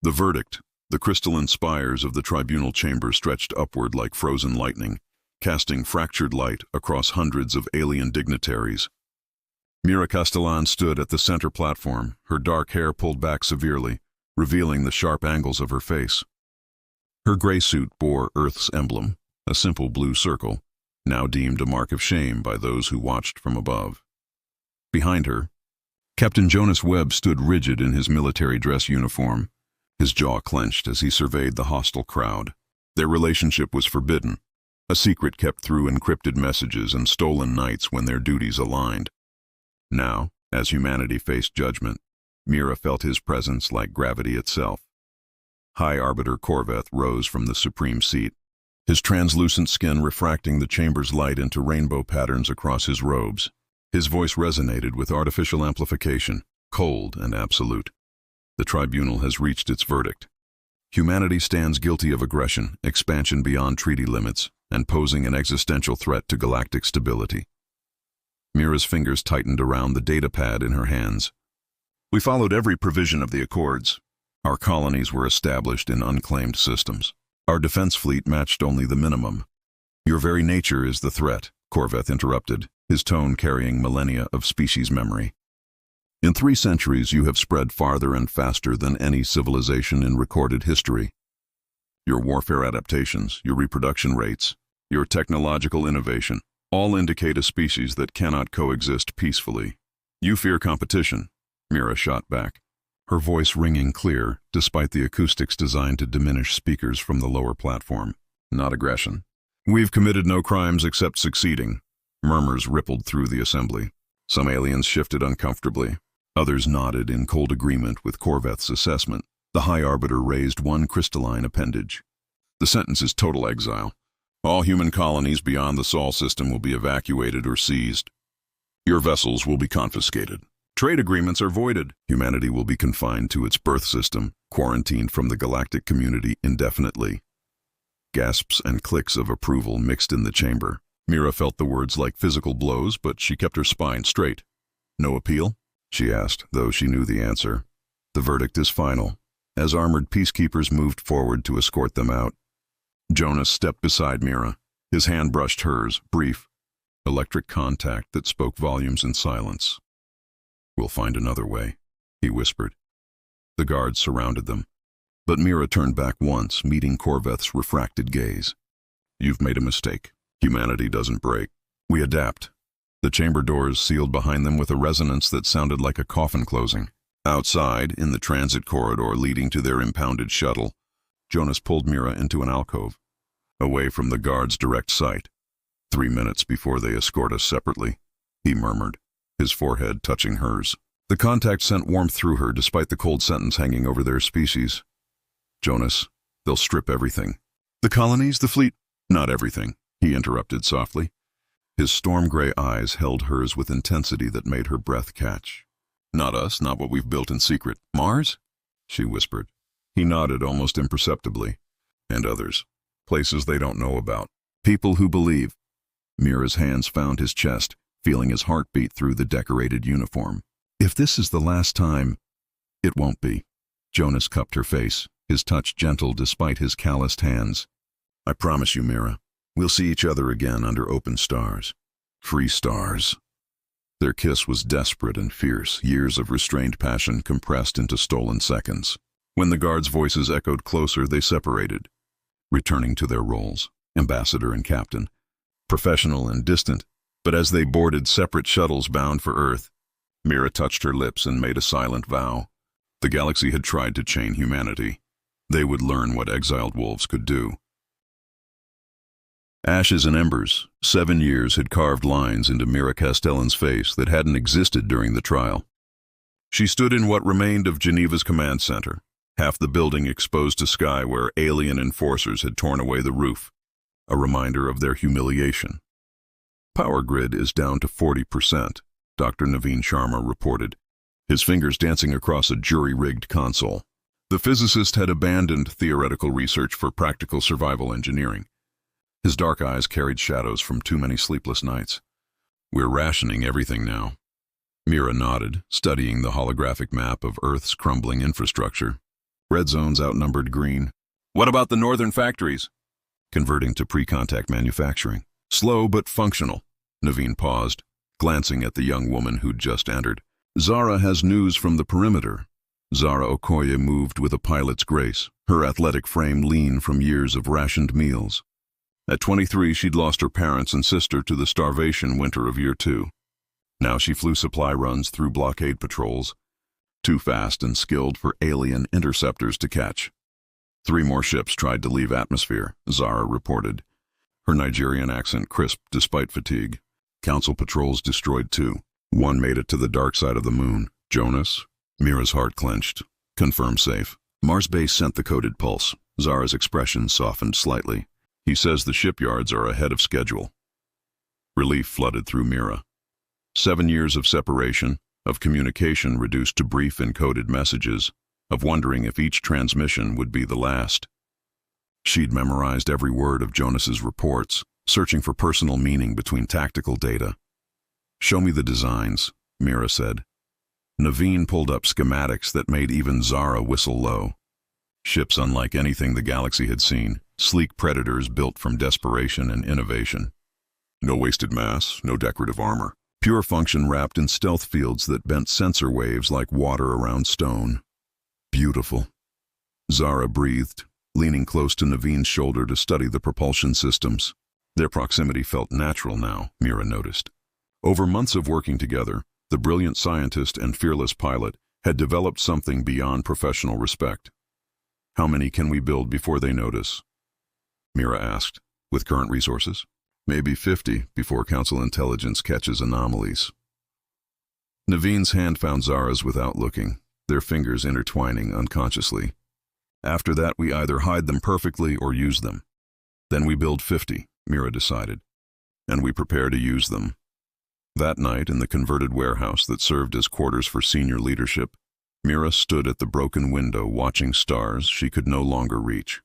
The verdict, the crystalline spires of the tribunal chamber stretched upward like frozen lightning, casting fractured light across hundreds of alien dignitaries. Mira Castellan stood at the center platform, her dark hair pulled back severely, revealing the sharp angles of her face. Her gray suit bore Earth's emblem, a simple blue circle, now deemed a mark of shame by those who watched from above. Behind her, Captain Jonas Webb stood rigid in his military dress uniform, his jaw clenched as he surveyed the hostile crowd. Their relationship was forbidden, a secret kept through encrypted messages and stolen nights when their duties aligned. Now, as humanity faced judgment, Mira felt his presence like gravity itself. High Arbiter Corveth rose from the supreme seat, his translucent skin refracting the chamber's light into rainbow patterns across his robes. His voice resonated with artificial amplification, cold and absolute. The tribunal has reached its verdict. Humanity stands guilty of aggression, expansion beyond treaty limits, and posing an existential threat to galactic stability. Mira's fingers tightened around the data pad in her hands. We followed every provision of the Accords. Our colonies were established in unclaimed systems. Our defense fleet matched only the minimum. Your very nature is the threat, Corveth interrupted, his tone carrying millennia of species memory. In 3 centuries you have spread farther and faster than any civilization in recorded history. Your warfare adaptations, your reproduction rates, your technological innovation, all indicate a species that cannot coexist peacefully. You fear competition, Mira shot back, her voice ringing clear despite the acoustics designed to diminish speakers from the lower platform. Not aggression. We've committed no crimes except succeeding. Murmurs rippled through the assembly. Some aliens shifted uncomfortably. Others nodded in cold agreement with Corveth's assessment. The High Arbiter raised one crystalline appendage. The sentence is total exile. All human colonies beyond the Sol system will be evacuated or seized. Your vessels will be confiscated. Trade agreements are voided. Humanity will be confined to its birth system, quarantined from the galactic community indefinitely. Gasps and clicks of approval mixed in the chamber. Mira felt the words like physical blows, but she kept her spine straight. No appeal? She asked, though she knew the answer. The verdict is final. As armored peacekeepers moved forward to escort them out, Jonas stepped beside Mira. His hand brushed hers, brief, electric contact that spoke volumes in silence. We'll find another way, he whispered. The guards surrounded them, but Mira turned back once, meeting Corveth's refracted gaze. You've made a mistake. Humanity doesn't break. We adapt. The chamber doors sealed behind them with a resonance that sounded like a coffin closing. Outside, in the transit corridor leading to their impounded shuttle, Jonas pulled Mira into an alcove, away from the guard's direct sight. 3 minutes before they escort us separately, he murmured, his forehead touching hers. The contact sent warmth through her despite the cold sentence hanging over their species. Jonas, they'll strip everything. The colonies, the fleet, not everything, he interrupted softly. His storm-gray eyes held hers with intensity that made her breath catch. Not us, not what we've built in secret. Mars? She whispered. He nodded almost imperceptibly. And others. Places they don't know about. People who believe. Mira's hands found his chest, feeling his heart beat through the decorated uniform. If this is the last time, it won't be. Jonas cupped her face, his touch gentle despite his calloused hands. I promise you, Mira, we'll see each other again under open stars. Free stars. Their kiss was desperate and fierce, years of restrained passion compressed into stolen seconds. When the guards' voices echoed closer, they separated, returning to their roles, ambassador and captain, professional and distant. But as they boarded separate shuttles bound for Earth, Mira touched her lips and made a silent vow. The galaxy had tried to chain humanity. They would learn what exiled wolves could do. Ashes and embers, 7 years had carved lines into Mira Castellan's face that hadn't existed during the trial. She stood in what remained of Geneva's command center, half the building exposed to sky where alien enforcers had torn away the roof, a reminder of their humiliation. Power grid is down to 40%, Dr. Naveen Sharma reported, his fingers dancing across a jury-rigged console. The physicist had abandoned theoretical research for practical survival engineering. His dark eyes carried shadows from too many sleepless nights. We're rationing everything now. Mira nodded, studying the holographic map of Earth's crumbling infrastructure. Red zones outnumbered green. What about the northern factories? Converting to pre-contact manufacturing. Slow but functional. Naveen paused, glancing at the young woman who'd just entered. Zara has news from the perimeter. Zara Okoye moved with a pilot's grace, her athletic frame lean from years of rationed meals. At 23, she'd lost her parents and sister to the starvation winter of year 2. Now she flew supply runs through blockade patrols, too fast and skilled for alien interceptors to catch. 3 more ships tried to leave atmosphere, Zara reported, her Nigerian accent crisp despite fatigue. Council patrols destroyed 2. 1 made it to the dark side of the moon. Jonas? Mira's heart clenched. Confirm safe. Mars base sent the coded pulse. Zara's expression softened slightly. He says the shipyards are ahead of schedule. Relief flooded through Mira. 7 years of separation, of communication reduced to brief encoded messages, of wondering if each transmission would be the last. She'd memorized every word of Jonas's reports, searching for personal meaning between tactical data. Show me the designs, Mira said. Naveen pulled up schematics that made even Zara whistle low. Ships unlike anything the galaxy had seen, sleek predators built from desperation and innovation. No wasted mass, no decorative armor. Pure function wrapped in stealth fields that bent sensor waves like water around stone. Beautiful. Zara breathed, leaning close to Naveen's shoulder to study the propulsion systems. Their proximity felt natural now, Mira noticed. Over months of working together, the brilliant scientist and fearless pilot had developed something beyond professional respect. How many can we build before they notice? Mira asked, with current resources. Maybe 50 before Council intelligence catches anomalies. Naveen's hand found Zara's without looking, their fingers intertwining unconsciously. After that, we either hide them perfectly or use them. Then we build 50, Mira decided, and we prepare to use them. That night, in the converted warehouse that served as quarters for senior leadership, Mira stood at the broken window watching stars she could no longer reach.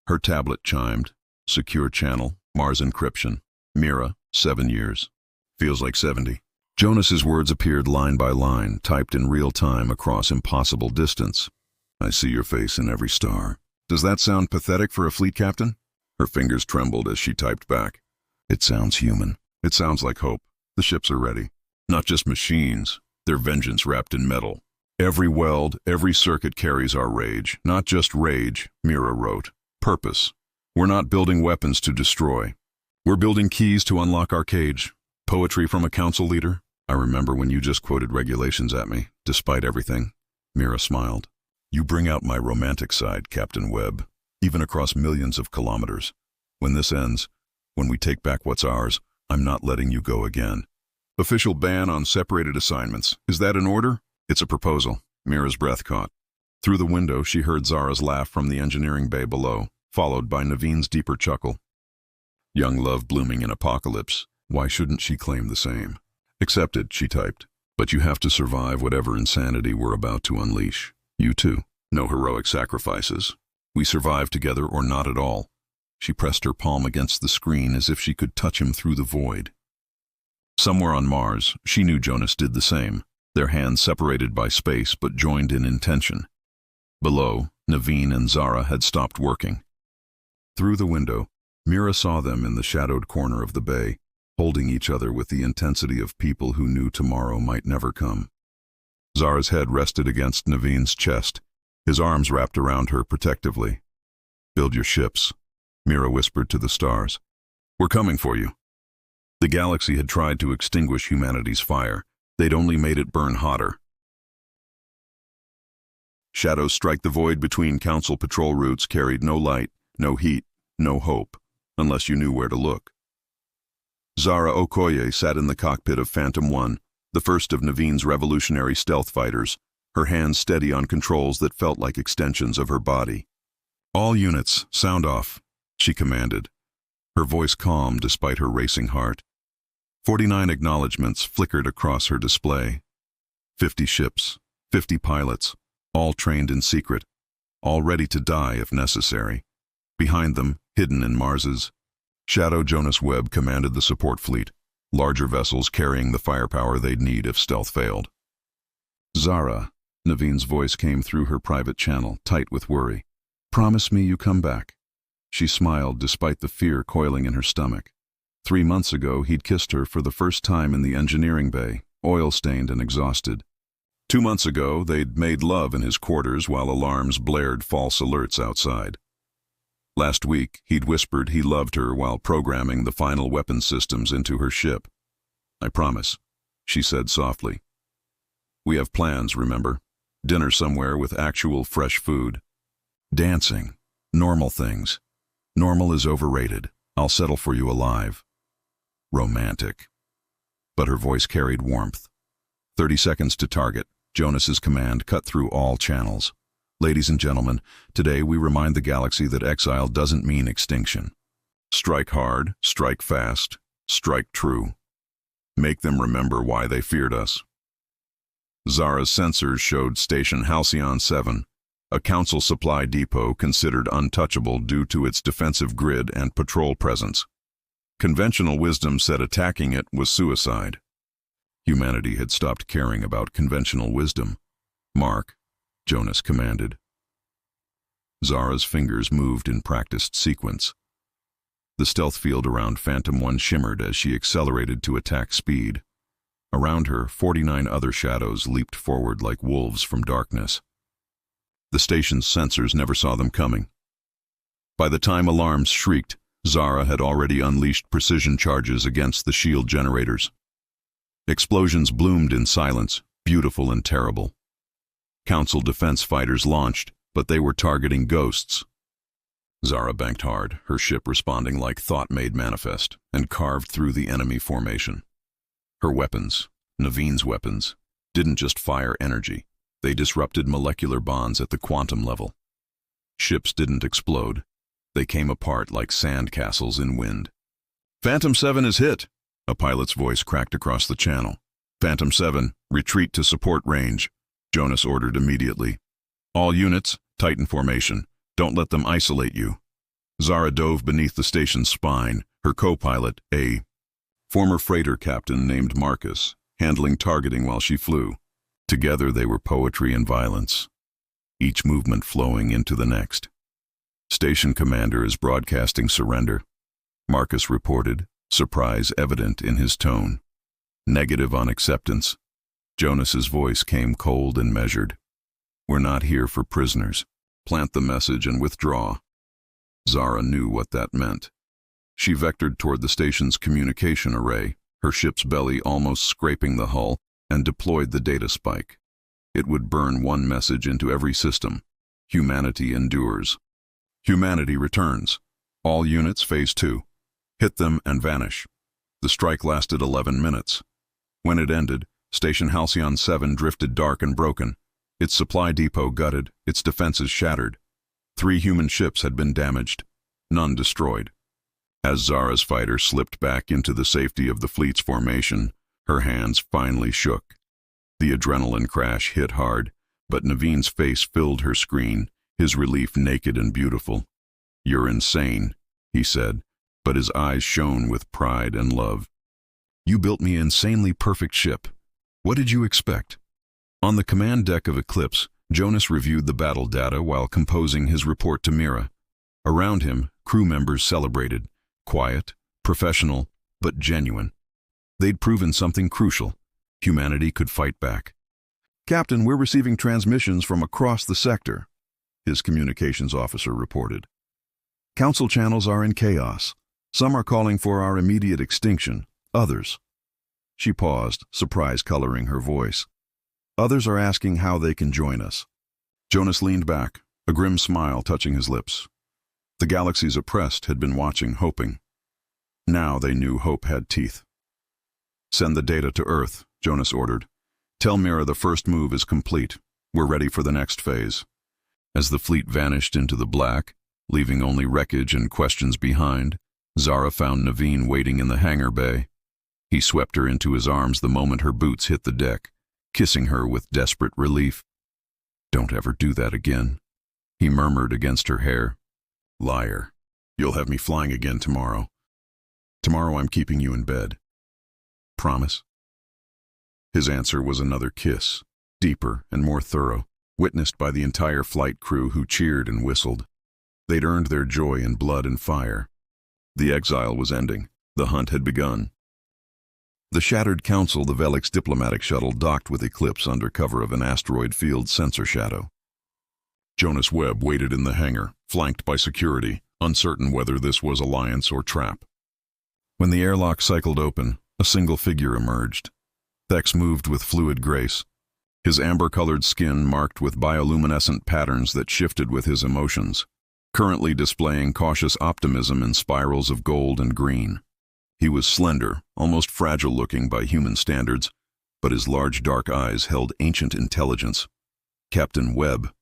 Her tablet chimed, secure channel, Mars encryption. Mira, 7 years. Feels like 70. Jonas's words appeared line by line, typed in real time across impossible distance. I see your face in every star. Does that sound pathetic for a fleet captain? Her fingers trembled as she typed back. It sounds human. It sounds like hope. The ships are ready. Not just machines, they're vengeance wrapped in metal. Every weld, every circuit carries our rage. Not just rage, Mira wrote. Purpose. We're not building weapons to destroy. We're building keys to unlock our cage. Poetry from a council leader? I remember when you just quoted regulations at me, despite everything. Mira smiled. You bring out my romantic side, Captain Webb, even across millions of kilometers. When this ends, when we take back what's ours, I'm not letting you go again. Official ban on separated assignments. Is that an order? It's a proposal. Mira's breath caught. Through the window, she heard Zara's laugh from the engineering bay below, followed by Naveen's deeper chuckle. Young love blooming in apocalypse. Why shouldn't she claim the same? Accepted, she typed. But you have to survive whatever insanity we're about to unleash. You too. No heroic sacrifices. We survive together or not at all. She pressed her palm against the screen as if she could touch him through the void. Somewhere on Mars, she knew Jonas did the same, their hands separated by space but joined in intention. Below, Naveen and Zara had stopped working. Through the window, Mira saw them in the shadowed corner of the bay, holding each other with the intensity of people who knew tomorrow might never come. Zara's head rested against Naveen's chest, his arms wrapped around her protectively. Build your ships, Mira whispered to the stars. We're coming for you. The galaxy had tried to extinguish humanity's fire. They'd only made it burn hotter. Shadows strike the void between council patrol routes carried no light, no heat, no hope, unless you knew where to look. Zara Okoye sat in the cockpit of Phantom 1, the first of Naveen's revolutionary stealth fighters, her hands steady on controls that felt like extensions of her body. All units, sound off, she commanded, her voice calm despite her racing heart. 49 acknowledgements flickered across her display. 50 ships, 50 pilots, all trained in secret, all ready to die if necessary. Behind them, hidden in Mars's shadow, Jonas Webb commanded the support fleet, larger vessels carrying the firepower they'd need if stealth failed. Zara, Naveen's voice came through her private channel, tight with worry. "Promise me you come back." She smiled despite the fear coiling in her stomach. 3 months ago, he'd kissed her for the first time in the engineering bay, oil-stained and exhausted. 2 months ago, they'd made love in his quarters while alarms blared false alerts outside. Last week, he'd whispered he loved her while programming the final weapon systems into her ship. "I promise," she said softly. "We have plans, remember? Dinner somewhere with actual fresh food. Dancing. Normal things. Normal is overrated. I'll settle for you alive." Romantic. But her voice carried warmth. 30 seconds to target. Jonas's command cut through all channels. "Ladies and gentlemen, today we remind the galaxy that exile doesn't mean extinction. Strike hard, strike fast, strike true. Make them remember why they feared us." Zara's sensors showed Station Halcyon 7, a Council supply depot considered untouchable due to its defensive grid and patrol presence. Conventional wisdom said attacking it was suicide. Humanity had stopped caring about conventional wisdom. "Mark," Jonas commanded. Zara's fingers moved in practiced sequence. The stealth field around Phantom 1 shimmered as she accelerated to attack speed. Around her, 49 other shadows leaped forward like wolves from darkness. The station's sensors never saw them coming. By the time alarms shrieked, Zara had already unleashed precision charges against the shield generators. Explosions bloomed in silence, beautiful and terrible. Council defense fighters launched, but they were targeting ghosts. Zara banked hard, her ship responding like thought made manifest, and carved through the enemy formation. Her weapons, Naveen's weapons, didn't just fire energy. They disrupted molecular bonds at the quantum level. Ships didn't explode. They came apart like sand castles in wind. "Phantom 7 is hit," a pilot's voice cracked across the channel. "Phantom 7, retreat to support range," Jonas ordered immediately. "All units, tighten formation. Don't let them isolate you." Zara dove beneath the station's spine, her co-pilot, a former freighter captain named Marcus, handling targeting while she flew. Together they were poetry and violence, each movement flowing into the next. "Station commander is broadcasting surrender," Marcus reported, surprise evident in his tone. "Negative on acceptance." Jonas's voice came cold and measured. "We're not here for prisoners. Plant the message and withdraw." Zara knew what that meant. She vectored toward the station's communication array, her ship's belly almost scraping the hull, and deployed the data spike. It would burn one message into every system. Humanity endures. Humanity returns. All units phase 2. Hit them and vanish. The strike lasted 11 minutes. When it ended, Station Halcyon 7 drifted dark and broken, its supply depot gutted, its defenses shattered. 3 human ships had been damaged, none destroyed. As Zara's fighter slipped back into the safety of the fleet's formation, her hands finally shook. The adrenaline crash hit hard, but Naveen's face filled her screen, his relief naked and beautiful. "You're insane," he said, but his eyes shone with pride and love. "You built me an insanely perfect ship. What did you expect?" On the command deck of Eclipse, Jonas reviewed the battle data while composing his report to Mira. Around him, crew members celebrated, quiet, professional, but genuine. They'd proven something crucial. Humanity could fight back. "Captain, we're receiving transmissions from across the sector," his communications officer reported. "Council channels are in chaos. Some are calling for our immediate extinction, others—" She paused, surprise coloring her voice. "Others are asking how they can join us." Jonas leaned back, a grim smile touching his lips. The galaxy's oppressed had been watching, hoping. Now they knew hope had teeth. "Send the data to Earth," Jonas ordered. "Tell Mira the first move is complete. We're ready for the next phase." As the fleet vanished into the black, leaving only wreckage and questions behind, Zara found Naveen waiting in the hangar bay. He swept her into his arms the moment her boots hit the deck, kissing her with desperate relief. "Don't ever do that again," he murmured against her hair. "Liar. You'll have me flying again tomorrow. Tomorrow I'm keeping you in bed. Promise?" His answer was another kiss, deeper and more thorough, witnessed by the entire flight crew who cheered and whistled. They'd earned their joy in blood and fire. The exile was ending. The hunt had begun. The shattered Council, the Velix diplomatic shuttle, docked with Eclipse under cover of an asteroid field sensor shadow. Jonas Webb waited in the hangar, flanked by security, uncertain whether this was alliance or trap. When the airlock cycled open, a single figure emerged. Thex moved with fluid grace, his amber-colored skin marked with bioluminescent patterns that shifted with his emotions, currently displaying cautious optimism in spirals of gold and green. He was slender, almost fragile-looking by human standards, but his large dark eyes held ancient intelligence. "Captain Webb,"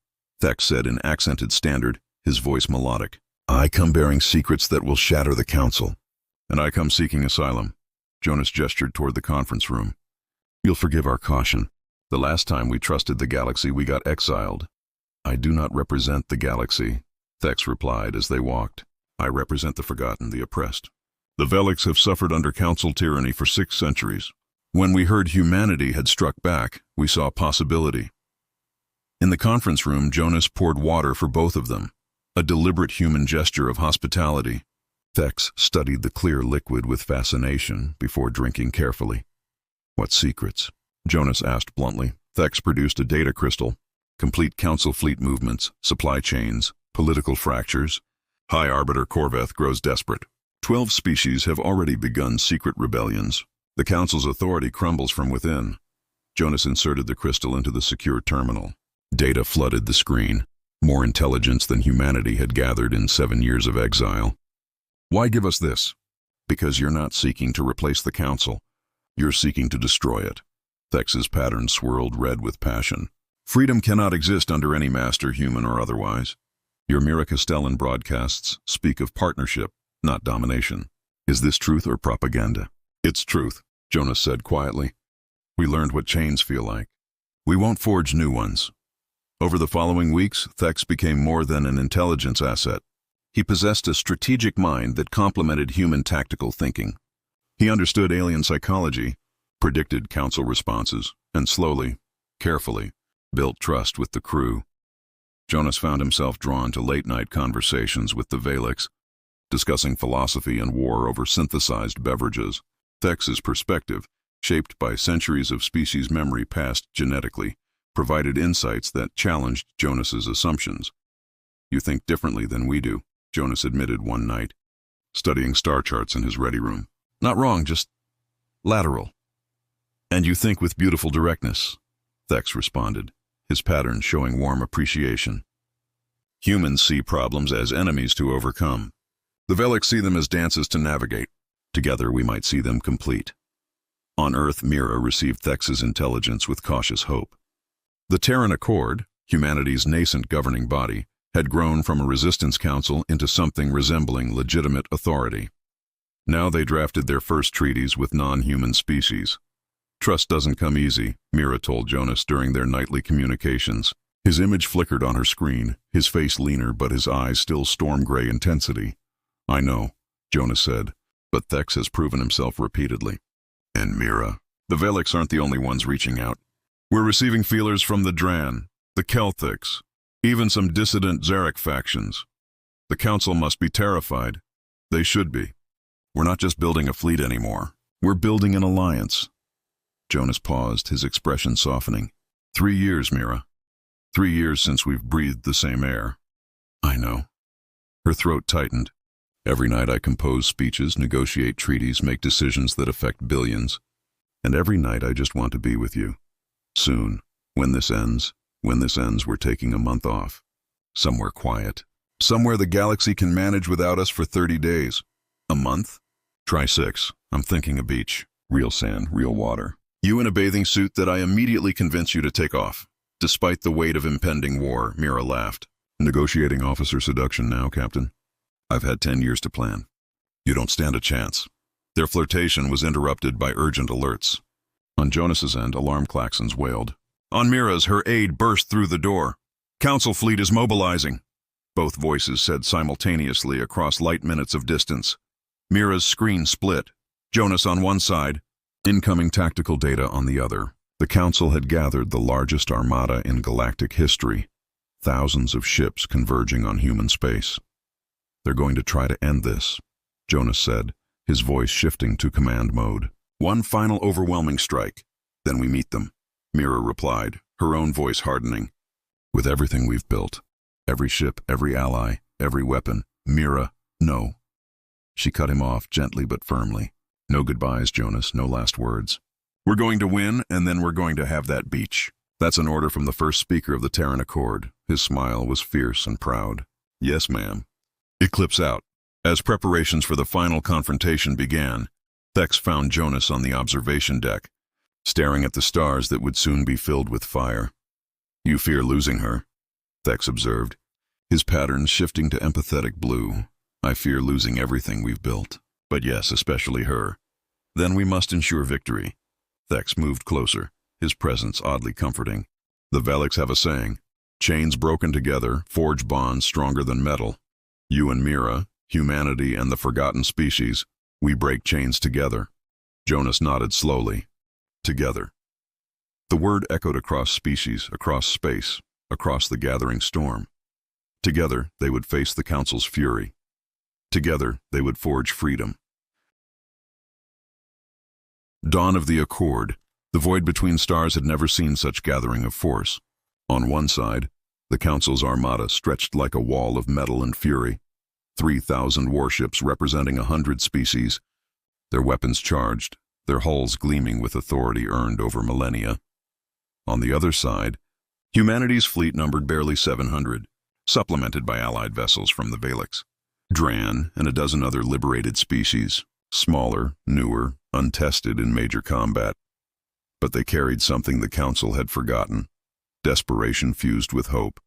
Thex said in accented standard, his voice melodic. "I come bearing secrets that will shatter the Council." "And I come seeking asylum." Jonas gestured toward the conference room. "You'll forgive our caution. The last time we trusted the galaxy, we got exiled." "I do not represent the galaxy," Thex replied as they walked. "I represent the forgotten, the oppressed. The Velix have suffered under Council tyranny for 6 centuries. When we heard humanity had struck back, we saw possibility." In the conference room, Jonas poured water for both of them, a deliberate human gesture of hospitality. Thex studied the clear liquid with fascination before drinking carefully. "What secrets?" Jonas asked bluntly. Thex produced a data crystal, complete Council fleet movements, supply chains, political fractures. High Arbiter Corveth grows desperate. 12 species have already begun secret rebellions. The Council's authority crumbles from within. Jonas inserted the crystal into the secure terminal. Data flooded the screen, more intelligence than humanity had gathered in 7 years of exile. "Why give us this?" "Because you're not seeking to replace the Council. You're seeking to destroy it." Thex's pattern swirled red with passion. "Freedom cannot exist under any master, human or otherwise. Your Miracastellan broadcasts speak of partnership, not domination. Is this truth or propaganda?" "It's truth," Jonas said quietly. "We learned what chains feel like. We won't forge new ones." Over the following weeks, Thex became more than an intelligence asset. He possessed a strategic mind that complemented human tactical thinking. He understood alien psychology, predicted Council responses, and slowly, carefully, built trust with the crew. Jonas found himself drawn to late-night conversations with the Velix, discussing philosophy and war over synthesized beverages. Thex's perspective, shaped by centuries of species memory passed genetically, provided insights that challenged Jonas's assumptions. "You think differently than we do," Jonas admitted one night, studying star charts in his ready room. "Not wrong, just lateral." "And you think with beautiful directness," Thex responded, his pattern showing warm appreciation. "Humans see problems as enemies to overcome. The Velix see them as dances to navigate. Together we might see them complete." On Earth, Mira received Thex's intelligence with cautious hope. The Terran Accord, humanity's nascent governing body, had grown from a resistance council into something resembling legitimate authority. Now they drafted their first treaties with non-human species. "Trust doesn't come easy," Mira told Jonas during their nightly communications. His image flickered on her screen, his face leaner but his eyes still storm-gray intensity. "I know," Jonas said, "but Thex has proven himself repeatedly." "And Mira, the Velix aren't the only ones reaching out. We're receiving feelers from the Dran, the Kelthics, even some dissident Zarek factions. The Council must be terrified. They should be. We're not just building a fleet anymore. We're building an alliance." Jonas paused, his expression softening. 3 years, Mira. 3 years since we've breathed the same air." "I know." Her throat tightened. "Every night I compose speeches, negotiate treaties, make decisions that affect billions. And every night I just want to be with you. Soon, when this ends, we're taking a month off. Somewhere quiet. Somewhere the galaxy can manage without us for 30 days. A month? Try 6. I'm thinking a beach. Real sand, real water. You in a bathing suit that I immediately convince you to take off. Despite the weight of impending war," Mira laughed. "Negotiating officer seduction now, Captain? I've had 10 years to plan. You don't stand a chance." Their flirtation was interrupted by urgent alerts. On Jonas's end, alarm klaxons wailed. On Mira's, her aide burst through the door. "Council fleet is mobilizing," both voices said simultaneously across light minutes of distance. Mira's screen split. Jonas on one side, incoming tactical data on the other. The Council had gathered the largest armada in galactic history, thousands of ships converging on human space. "They're going to try to end this," Jonas said, his voice shifting to command mode. "One final overwhelming strike, then we meet them," Mira replied, her own voice hardening. "With everything we've built, every ship, every ally, every weapon, Mira, no." She cut him off gently but firmly. "No goodbyes, Jonas, no last words. We're going to win, and then we're going to have that beach." That's an order from the first speaker of the Terran Accord. His smile was fierce and proud. "Yes, ma'am." Eclipse out. As preparations for the final confrontation began, Thex found Jonas on the observation deck, staring at the stars that would soon be filled with fire. "You fear losing her," Thex observed, his patterns shifting to empathetic blue. "I fear losing everything we've built. But yes, especially her. Then we must ensure victory." Thex moved closer, his presence oddly comforting. "The Velix have a saying, chains broken together forge bonds stronger than metal. You and Mira, humanity and the forgotten species, we break chains together." Jonas nodded slowly. "Together." The word echoed across species, across space, across the gathering storm. Together, they would face the Council's fury. Together, they would forge freedom. Dawn of the Accord. The void between stars had never seen such gathering of force. On one side, the Council's armada stretched like a wall of metal and fury. 3,000 warships representing 100 species, their weapons charged, their hulls gleaming with authority earned over millennia. On the other side, humanity's fleet numbered barely 700, supplemented by allied vessels from the Velix, Dran, and a dozen other liberated species, smaller, newer, untested in major combat. But they carried something the Council had forgotten, desperation fused with hope.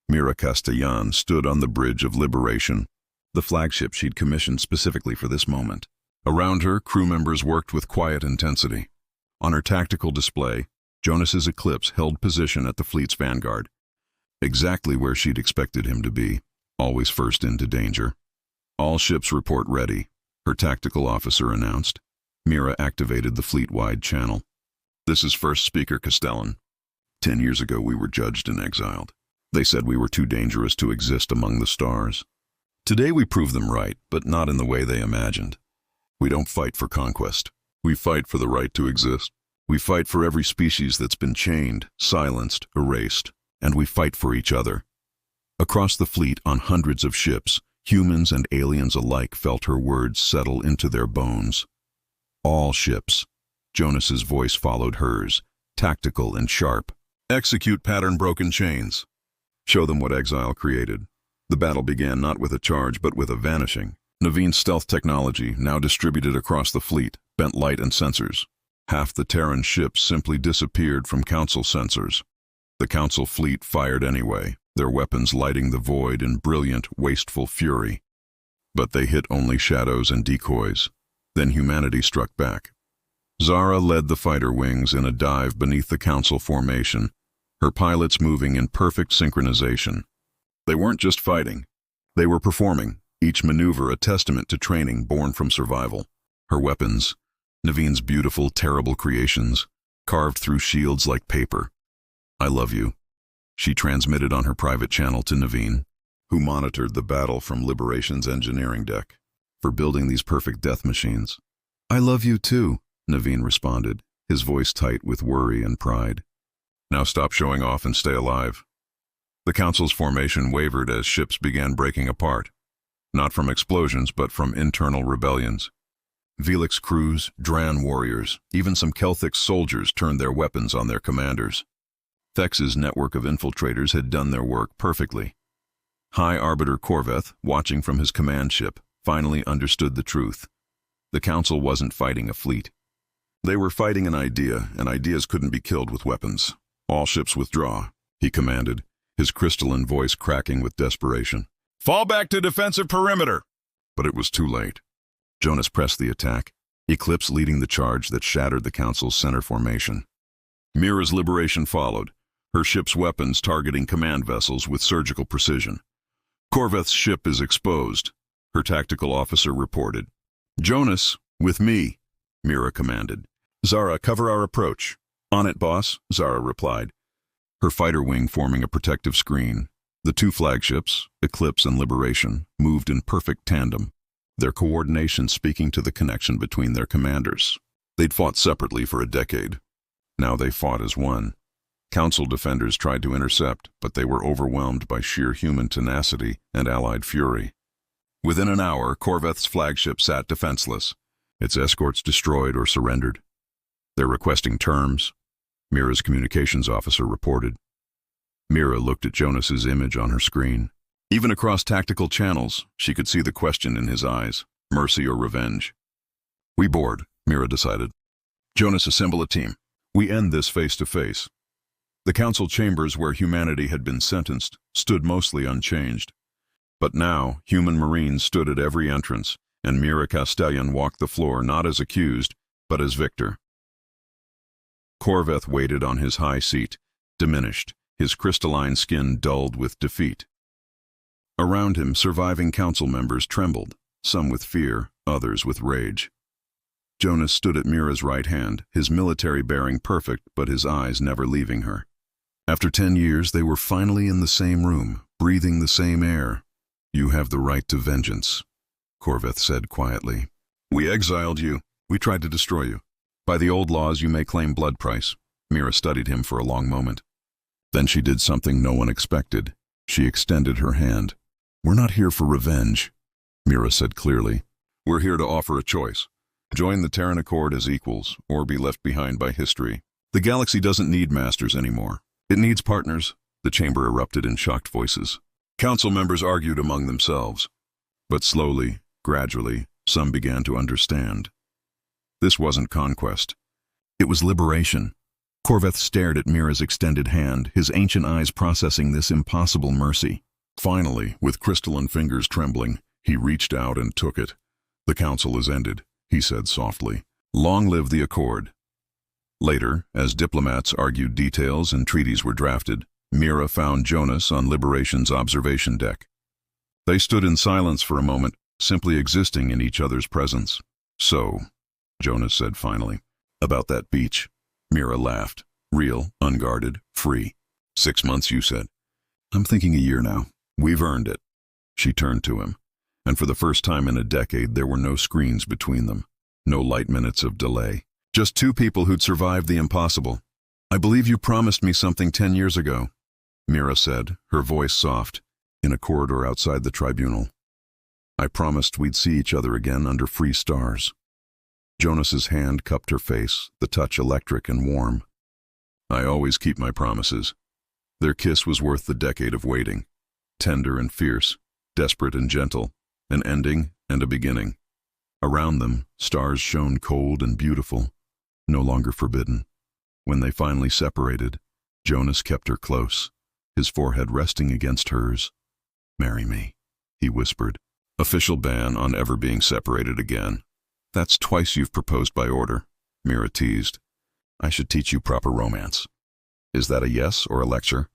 Mira Castellan stood on the Bridge of Liberation, the flagship she'd commissioned specifically for this moment. Around her, crew members worked with quiet intensity. On her tactical display, Jonas's Eclipse held position at the fleet's vanguard, exactly where she'd expected him to be, always first into danger. "All ships report ready," her tactical officer announced. Mira activated the fleet-wide channel. "This is First Speaker Castellan. 10 years ago we were judged and exiled. They said we were too dangerous to exist among the stars. Today we prove them right, but not in the way they imagined. We don't fight for conquest. We fight for the right to exist. We fight for every species that's been chained, silenced, erased, and we fight for each other." Across the fleet, on hundreds of ships, humans and aliens alike felt her words settle into their bones. "All ships." Jonas's voice followed hers, tactical and sharp. "Execute pattern-broken chains. Show them what exile created." The battle began not with a charge, but with a vanishing. Naveen's stealth technology, now distributed across the fleet, bent light and sensors. Half the Terran ships simply disappeared from Council sensors. The Council fleet fired anyway, their weapons lighting the void in brilliant, wasteful fury. But they hit only shadows and decoys. Then humanity struck back. Zara led the fighter wings in a dive beneath the Council formation, her pilots moving in perfect synchronization. They weren't just fighting. They were performing, each maneuver a testament to training born from survival. Her weapons, Naveen's beautiful, terrible creations, carved through shields like paper. "I love you," she transmitted on her private channel to Naveen, who monitored the battle from Liberation's engineering deck, "for building these perfect death machines." "I love you too," Naveen responded, his voice tight with worry and pride. "Now stop showing off and stay alive." The Council's formation wavered as ships began breaking apart, not from explosions but from internal rebellions. Velix crews, Dran warriors, even some Kelthic soldiers turned their weapons on their commanders. Thex's network of infiltrators had done their work perfectly. High Arbiter Corveth, watching from his command ship, finally understood the truth. The Council wasn't fighting a fleet. They were fighting an idea, and ideas couldn't be killed with weapons. "All ships withdraw," he commanded, his crystalline voice cracking with desperation. "Fall back to defensive perimeter!" But it was too late. Jonas pressed the attack, Eclipse leading the charge that shattered the Council's center formation. Mira's liberation followed, her ship's weapons targeting command vessels with surgical precision. "Corveth's ship is exposed," her tactical officer reported. "Jonas, with me," Mira commanded. "Zara, cover our approach." On it, boss, Zara replied, her fighter wing forming a protective screen. The two flagships, Eclipse and Liberation, moved in perfect tandem, their coordination speaking to the connection between their commanders. They'd fought separately for a decade. Now they fought as one. Council defenders tried to intercept, but they were overwhelmed by sheer human tenacity and allied fury. Within an hour, Corveth's flagship sat defenseless, its escorts destroyed or surrendered. They're requesting terms, Mira's communications officer reported. Mira looked at Jonas's image on her screen. Even across tactical channels, she could see the question in his eyes, mercy or revenge. We board, Mira decided. Jonas, assemble a team. We end this face to face. The council chambers where humanity had been sentenced stood mostly unchanged. But now, human marines stood at every entrance, and Mira Castellan walked the floor not as accused, but as victor. Corveth waited on his high seat, diminished, his crystalline skin dulled with defeat. Around him, surviving council members trembled, some with fear, others with rage. Jonas stood at Mira's right hand, his military bearing perfect, but his eyes never leaving her. After 10 years, they were finally in the same room, breathing the same air. You have the right to vengeance, Corveth said quietly. We exiled you. We tried to destroy you. By the old laws, you may claim blood price. Mira studied him for a long moment. Then she did something no one expected. She extended her hand. We're not here for revenge, Mira said clearly. We're here to offer a choice. Join the Terran Accord as equals, or be left behind by history. The galaxy doesn't need masters anymore. It needs partners. The chamber erupted in shocked voices. Council members argued among themselves. But slowly, gradually, some began to understand. This wasn't conquest. It was liberation. Corveth stared at Mira's extended hand, his ancient eyes processing this impossible mercy. Finally, with crystalline fingers trembling, he reached out and took it. The council is ended, he said softly. Long live the Accord. Later, as diplomats argued details and treaties were drafted, Mira found Jonas on Liberation's observation deck. They stood in silence for a moment, simply existing in each other's presence. So, Jonas said finally, about that beach. Mira laughed. Real, unguarded, free. 6 months, you said. I'm thinking a year now. We've earned it. She turned to him, and for the first time in a decade there were no screens between them, no light minutes of delay. Just two people who'd survived the impossible. I believe you promised me something 10 years ago, Mira said, her voice soft, in a corridor outside the tribunal. I promised we'd see each other again under free stars. Jonas's hand cupped her face, the touch electric and warm. I always keep my promises. Their kiss was worth the decade of waiting. Tender and fierce, desperate and gentle, an ending and a beginning. Around them, stars shone cold and beautiful, no longer forbidden. When they finally separated, Jonas kept her close, his forehead resting against hers. Marry me, he whispered. Official ban on ever being separated again. That's twice you've proposed by order, Mira teased. I should teach you proper romance. Is that a yes or a lecture?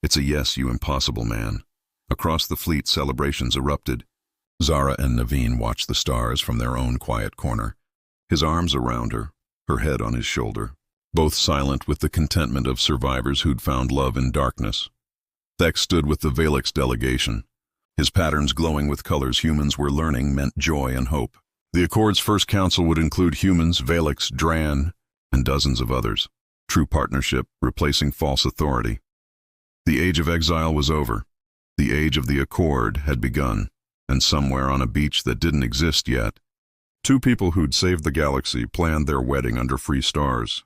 It's a yes, you impossible man. Across the fleet, celebrations erupted. Zara and Naveen watched the stars from their own quiet corner, his arms around her, her head on his shoulder, both silent with the contentment of survivors who'd found love in darkness. Thek stood with the Valix delegation. His patterns glowing with colors humans were learning meant joy and hope. The Accord's first council would include humans, Valix, Dran, and dozens of others. True partnership, replacing false authority. The age of exile was over. The age of the Accord had begun, and somewhere on a beach that didn't exist yet, two people who'd saved the galaxy planned their wedding under free stars.